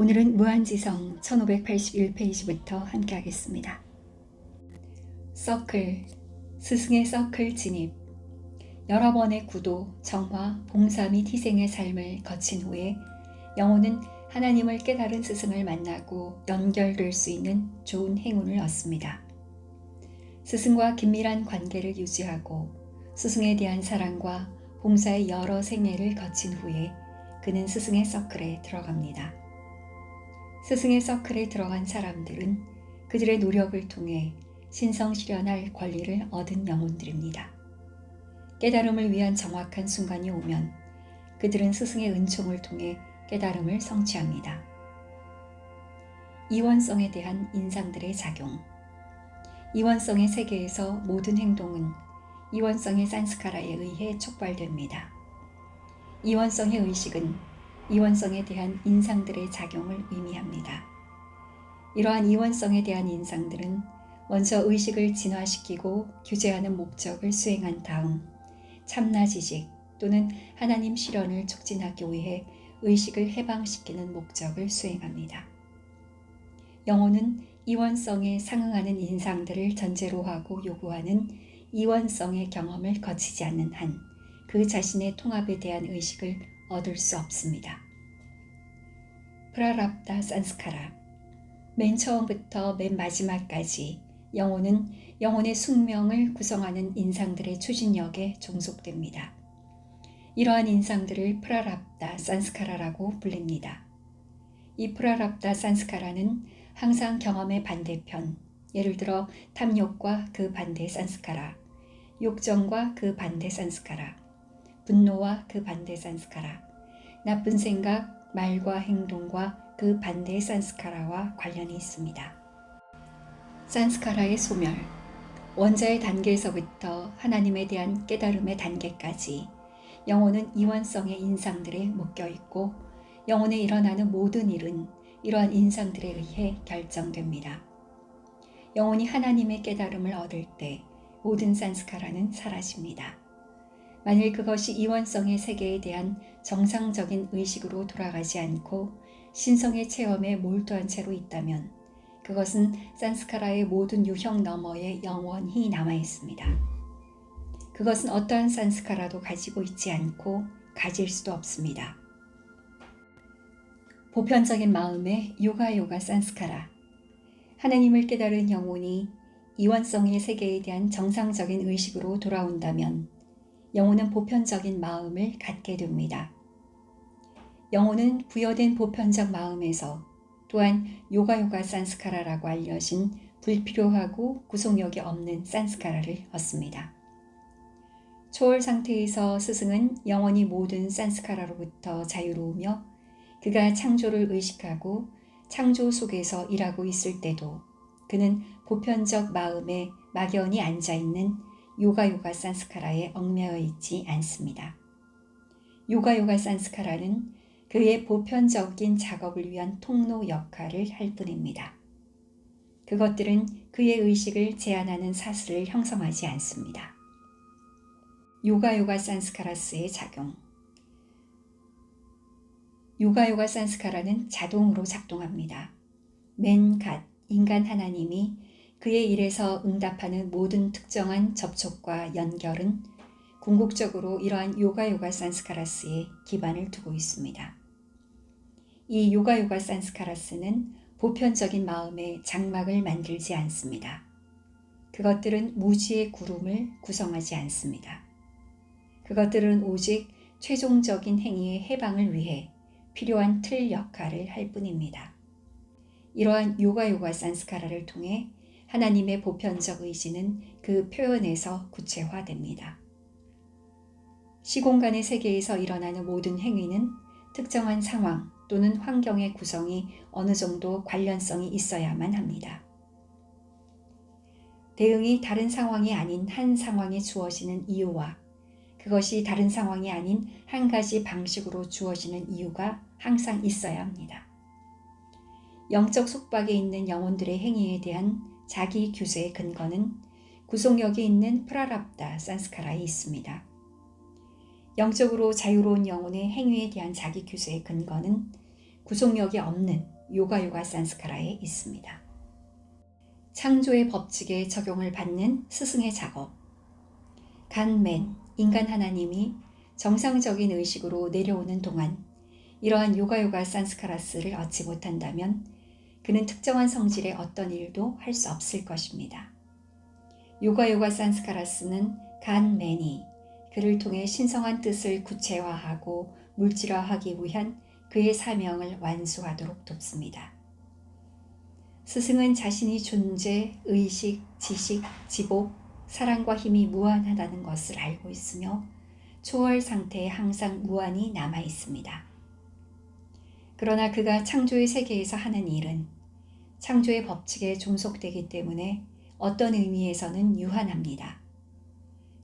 오늘은 무한지성 1581페이지부터 함께 하겠습니다. 서클, 스승의 서클 진입. 여러 번의 구도, 정화, 봉사 및 희생의 삶을 거친 후에 영혼은 하나님을 깨달은 스승을 만나고 연결될 수 있는 좋은 행운을 얻습니다. 스승과 긴밀한 관계를 유지하고 스승에 대한 사랑과 봉사의 여러 생애를 거친 후에 그는 스승의 서클에 들어갑니다. 스승의 서클에 들어간 사람들은 그들의 노력을 통해 신성실현할 권리를 얻은 영혼들입니다. 깨달음을 위한 정확한 순간이 오면 그들은 스승의 은총을 통해 깨달음을 성취합니다. 이원성에 대한 인상들의 작용. 이원성의 세계에서 모든 행동은 이원성의 산스카라에 의해 촉발됩니다. 이원성의 의식은 이원성에 대한 인상들의 작용을 의미합니다. 이러한 이원성에 대한 인상들은 먼저 의식을 진화시키고 규제하는 목적을 수행한 다음 참나지식 또는 하나님 실현을 촉진하기 위해 의식을 해방시키는 목적을 수행합니다. 영혼은 이원성에 상응하는 인상들을 전제로 하고 요구하는 이원성의 경험을 거치지 않는 한 그 자신의 통합에 대한 의식을 얻을 수 없습니다. 프라랍다 산스카라. 맨 처음부터 맨 마지막까지 영혼은 영혼의 숙명을 구성하는 인상들의 추진력에 종속됩니다. 이러한 인상들을 프라랍다 산스카라라고 불립니다. 이 프라랍다 산스카라는 항상 경험의 반대편, 예를 들어 탐욕과 그 반대 산스카라, 욕정과 그 반대 산스카라, 분노와 그 반대 산스카라, 나쁜 생각, 말과 행동과 그 반대 산스카라와 관련이 있습니다. 산스카라의 소멸. 원자의 단계에서부터 하나님에 대한 깨달음의 단계까지 영혼은 이원성의 인상들에 묶여 있고 영혼에 일어나는 모든 일은 이러한 인상들에 의해 결정됩니다. 영혼이 하나님의 깨달음을 얻을 때 모든 산스카라는 사라집니다. 만일 그것이 이원성의 세계에 대한 정상적인 의식으로 돌아가지 않고 신성의 체험에 몰두한 채로 있다면 그것은 산스카라의 모든 유형 너머에 영원히 남아 있습니다. 그것은 어떠한 산스카라도 가지고 있지 않고 가질 수도 없습니다. 보편적인 마음의 요가 산스카라. 하나님을 깨달은 영혼이 이원성의 세계에 대한 정상적인 의식으로 돌아온다면 영혼은 보편적인 마음을 갖게 됩니다. 영혼은 부여된 보편적 마음에서 또한 요가 산스카라라고 알려진 불필요하고 구속력이 없는 산스카라를 얻습니다. 초월 상태에서 스승은 영원히 모든 산스카라로부터 자유로우며 그가 창조를 의식하고 창조 속에서 일하고 있을 때도 그는 보편적 마음에 막연히 앉아있는 요가 산스카라에 얽매여 있지 않습니다. 요가 산스카라는 그의 보편적인 작업을 위한 통로 역할을 할 뿐입니다. 그것들은 그의 의식을 제한하는 사슬을 형성하지 않습니다. 요가 산스카라스의 작용. 요가 산스카라는 자동으로 작동합니다. 맨갓, 인간 하나님이 그의 일에서 응답하는 모든 특정한 접촉과 연결은 궁극적으로 이러한 요가 산스카라스에 기반을 두고 있습니다. 이 요가 산스카라스는 보편적인 마음의 장막을 만들지 않습니다. 그것들은 무지의 구름을 구성하지 않습니다. 그것들은 오직 최종적인 행위의 해방을 위해 필요한 틀 역할을 할 뿐입니다. 이러한 요가 산스카라를 통해 하나님의 보편적 의지는 그 표현에서 구체화됩니다. 시공간의 세계에서 일어나는 모든 행위는 특정한 상황 또는 환경의 구성이 어느 정도 관련성이 있어야만 합니다. 대응이 다른 상황이 아닌 한 상황에 주어지는 이유와 그것이 다른 상황이 아닌 한 가지 방식으로 주어지는 이유가 항상 있어야 합니다. 영적 속박에 있는 영혼들의 행위에 대한 자기 규제의 근거는 구속력이 있는 프라랍다 산스카라에 있습니다. 영적으로 자유로운 영혼의 행위에 대한 자기 규제의 근거는 구속력이 없는 요가요가 산스카라에 있습니다. 창조의 법칙에 적용을 받는 스승의 작업. 간맨, 인간 하나님이 정상적인 의식으로 내려오는 동안 이러한 요가요가 산스카라스를 얻지 못한다면 그는 특정한 성질의 어떤 일도 할 수 없을 것입니다. 요가요가 산스카라스는 간맨이 그를 통해 신성한 뜻을 구체화하고 물질화하기 위한 그의 사명을 완수하도록 돕습니다. 스승은 자신이 존재, 의식, 지식, 지복, 사랑과 힘이 무한하다는 것을 알고 있으며 초월 상태에 항상 무한히 남아 있습니다. 그러나 그가 창조의 세계에서 하는 일은 창조의 법칙에 종속되기 때문에 어떤 의미에서는 유한합니다.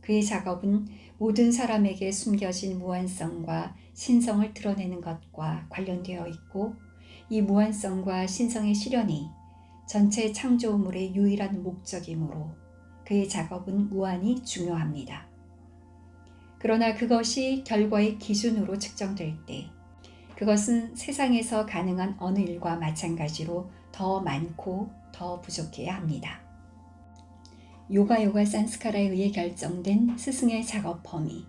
그의 작업은 모든 사람에게 숨겨진 무한성과 신성을 드러내는 것과 관련되어 있고 이 무한성과 신성의 실현이 전체 창조물의 유일한 목적이므로 그의 작업은 무한히 중요합니다. 그러나 그것이 결과의 기준으로 측정될 때 그것은 세상에서 가능한 어느 일과 마찬가지로 더 많고 더 부족해야 합니다. 요가요가 산스카라에 의해 결정된 스승의 작업 범위.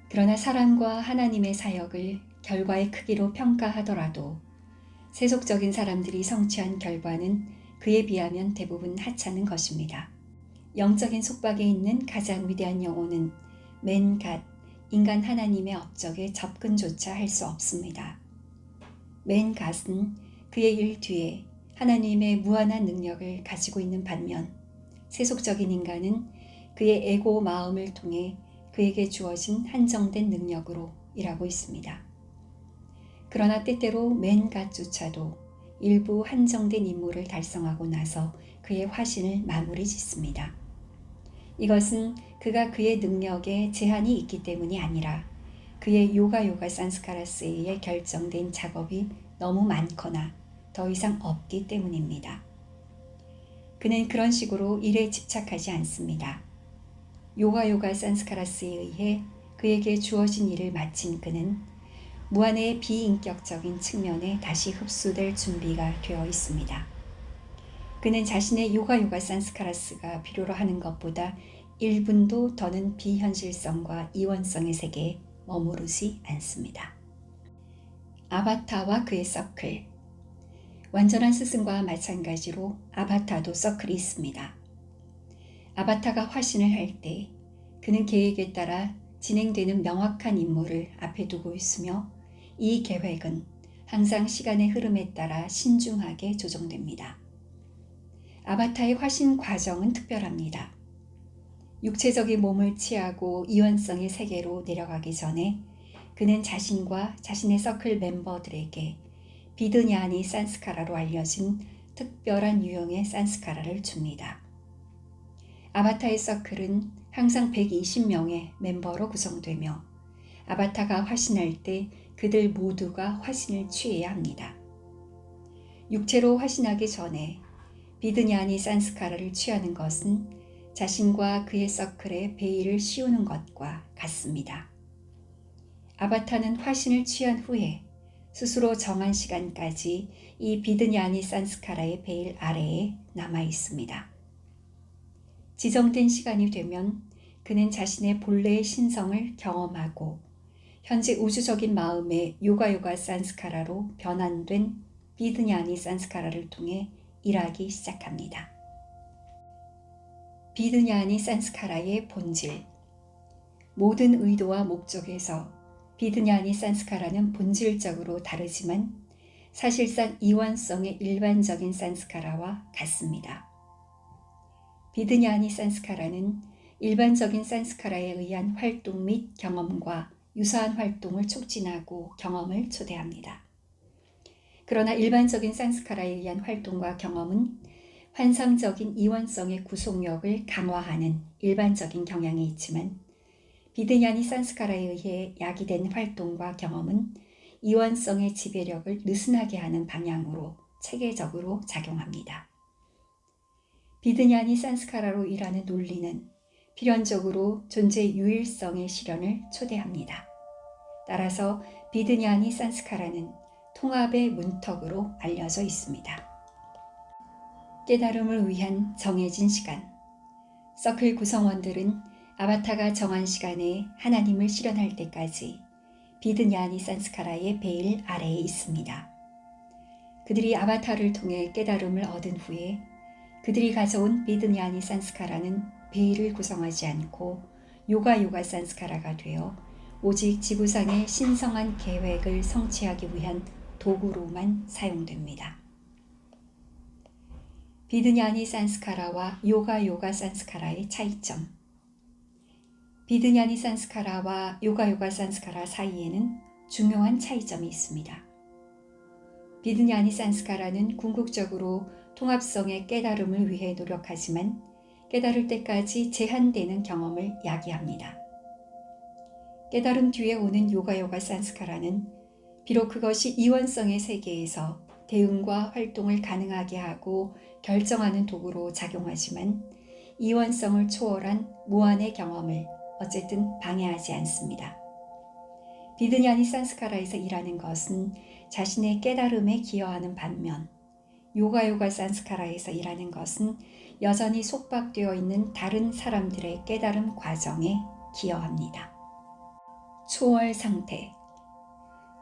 그러나 사람과 하나님의 사역을 결과의 크기로 평가하더라도 세속적인 사람들이 성취한 결과는 그에 비하면 대부분 하찮은 것입니다. 영적인 속박에 있는 가장 위대한 영혼은 맨갓, 인간 하나님의 업적에 접근조차 할 수 없습니다. 맨갓은 그의 일 뒤에 하나님의 무한한 능력을 가지고 있는 반면 세속적인 인간은 그의 에고 마음을 통해 그에게 주어진 한정된 능력으로 일하고 있습니다. 그러나 때때로 맨갓조차도 일부 한정된 임무를 달성하고 나서 그의 화신을 마무리 짓습니다. 이것은 그가 그의 능력에 제한이 있기 때문이 아니라 그의 요가요가 산스카라스에 의해 결정된 작업이 너무 많거나 더 이상 없기 때문입니다. 그는 그런 식으로 일에 집착하지 않습니다. 요가요가 산스카라스에 의해 그에게 주어진 일을 마친 그는 무한의 비인격적인 측면에 다시 흡수될 준비가 되어 있습니다. 그는 자신의 요가요가 산스카라스가 필요로 하는 것보다 1분도 더는 비현실성과 이원성의 세계에 머무르지 않습니다. 아바타와 그의 서클. 완전한 스승과 마찬가지로 아바타도 서클이 있습니다. 아바타가 화신을 할 때 그는 계획에 따라 진행되는 명확한 임무를 앞에 두고 있으며 이 계획은 항상 시간의 흐름에 따라 신중하게 조정됩니다. 아바타의 화신 과정은 특별합니다. 육체적인 몸을 취하고 이원성의 세계로 내려가기 전에 그는 자신과 자신의 서클 멤버들에게 비드냐니 산스카라로 알려진 특별한 유형의 산스카라를 줍니다. 아바타의 서클은 항상 120명의 멤버로 구성되며 아바타가 화신할 때 그들 모두가 화신을 취해야 합니다. 육체로 화신하기 전에 비드냐니 산스카라를 취하는 것은 자신과 그의 서클에 베일을 씌우는 것과 같습니다. 아바타는 화신을 취한 후에 스스로 정한 시간까지 이 비드냐니 산스카라의 베일 아래에 남아 있습니다. 지정된 시간이 되면 그는 자신의 본래의 신성을 경험하고 현재 우주적인 마음의 요가요가 산스카라로 변환된 비드냐니 산스카라를 통해 일하기 시작합니다. 비드냐니 산스카라의 본질. 모든 의도와 목적에서 비드냐니 산스카라는 본질적으로 다르지만 사실상 이원성의 일반적인 산스카라와 같습니다. 비드냐니 산스카라는 일반적인 산스카라에 의한 활동 및 경험과 유사한 활동을 촉진하고 경험을 초대합니다. 그러나 일반적인 산스카라에 의한 활동과 경험은 환상적인 이원성의 구속력을 강화하는 일반적인 경향이 있지만 비드냐니 산스카라에 의해 야기된 활동과 경험은 이원성의 지배력을 느슨하게 하는 방향으로 체계적으로 작용합니다. 비드냐니 산스카라로 일하는 논리는 필연적으로 존재 유일성의 실현을 초대합니다. 따라서 비드냐니 산스카라는 통합의 문턱으로 알려져 있습니다. 깨달음을 위한 정해진 시간. 서클 구성원들은 아바타가 정한 시간에 하나님을 실현할 때까지 비드냐니 산스카라의 베일 아래에 있습니다. 그들이 아바타를 통해 깨달음을 얻은 후에 그들이 가져온 비드냐니 산스카라는 베일을 구성하지 않고 요가 산스카라가 되어 오직 지구상의 신성한 계획을 성취하기 위한 도구로만 사용됩니다. 비드냐니 산스카라와 요가 산스카라의 차이점. 비드냐니 산스카라와 요가 산스카라 사이에는 중요한 차이점이 있습니다. 비드냐니 산스카라는 궁극적으로 통합성의 깨달음을 위해 노력하지만 깨달을 때까지 제한되는 경험을 야기합니다. 깨달음 뒤에 오는 요가 산스카라는 비록 그것이 이원성의 세계에서 대응과 활동을 가능하게 하고 결정하는 도구로 작용하지만 이원성을 초월한 무한의 경험을 어쨌든 방해하지 않습니다. 비드냐니 산스카라에서 일하는 것은 자신의 깨달음에 기여하는 반면 요가 산스카라에서 일하는 것은 여전히 속박되어 있는 다른 사람들의 깨달음 과정에 기여합니다. 초월 상태.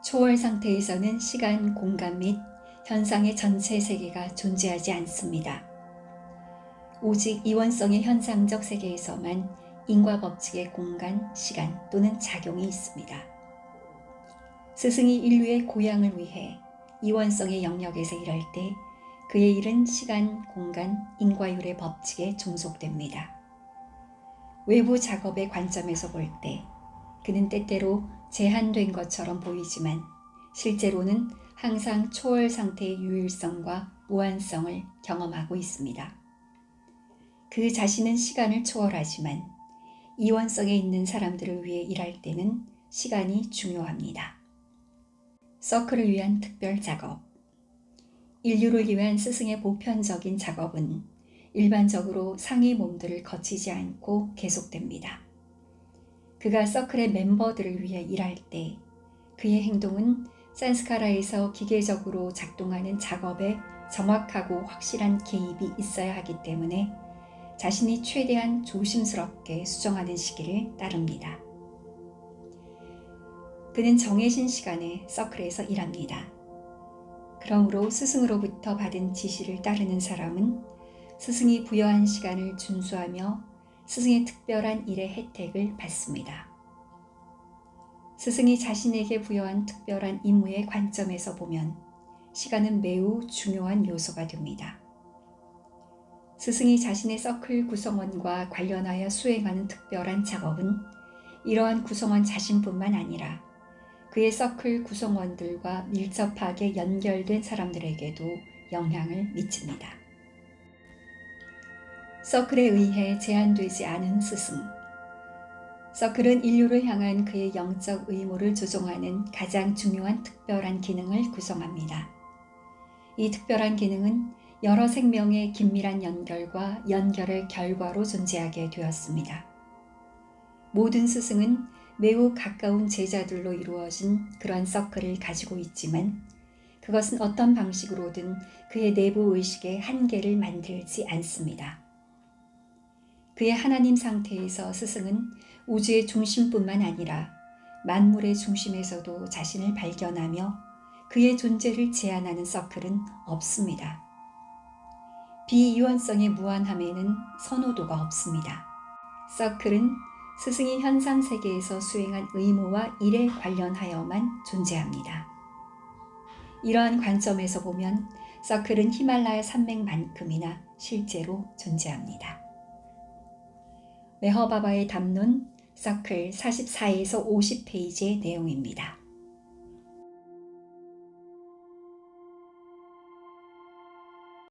초월 상태에서는 시간, 공간 및 현상의 전체 세계가 존재하지 않습니다. 오직 이원성의 현상적 세계에서만 인과 법칙의 공간, 시간 또는 작용이 있습니다. 스승이 인류의 고향을 위해 이원성의 영역에서 일할 때 그의 일은 시간, 공간, 인과율의 법칙에 종속됩니다. 외부 작업의 관점에서 볼 때 그는 때때로 제한된 것처럼 보이지만 실제로는 항상 초월 상태의 유일성과 무한성을 경험하고 있습니다. 그 자신은 시간을 초월하지만 이원성에 있는 사람들을 위해 일할 때는 시간이 중요합니다. 서클을 위한 특별 작업. 인류를 위한 스승의 보편적인 작업은 일반적으로 상위 몸들을 거치지 않고 계속됩니다. 그가 서클의 멤버들을 위해 일할 때 그의 행동은 산스카라에서 기계적으로 작동하는 작업에 정확하고 확실한 개입이 있어야 하기 때문에 자신이 최대한 조심스럽게 수정하는 시기를 따릅니다. 그는 정해진 시간에 서클에서 일합니다. 그러므로 스승으로부터 받은 지시를 따르는 사람은 스승이 부여한 시간을 준수하며 스승의 특별한 일의 혜택을 받습니다. 스승이 자신에게 부여한 특별한 임무의 관점에서 보면 시간은 매우 중요한 요소가 됩니다. 스승이 자신의 서클 구성원과 관련하여 수행하는 특별한 작업은 이러한 구성원 자신뿐만 아니라 그의 서클 구성원들과 밀접하게 연결된 사람들에게도 영향을 미칩니다. 서클에 의해 제한되지 않은 스승. 서클은 인류를 향한 그의 영적 의무를 조종하는 가장 중요한 특별한 기능을 구성합니다. 이 특별한 기능은 여러 생명의 긴밀한 연결과 연결의 결과로 존재하게 되었습니다. 모든 스승은 매우 가까운 제자들로 이루어진 그런 서클을 가지고 있지만 그것은 어떤 방식으로든 그의 내부 의식의 한계를 만들지 않습니다. 그의 하나님 상태에서 스승은 우주의 중심뿐만 아니라 만물의 중심에서도 자신을 발견하며 그의 존재를 제한하는 서클은 없습니다. 비이원성의 무한함에는 선호도가 없습니다. 서클은 스승이 현상 세계에서 수행한 의무와 일에 관련하여만 존재합니다. 이러한 관점에서 보면 서클은 히말라야 산맥만큼이나 실제로 존재합니다. 메허바바의 담론 서클 44에서 50페이지의 내용입니다.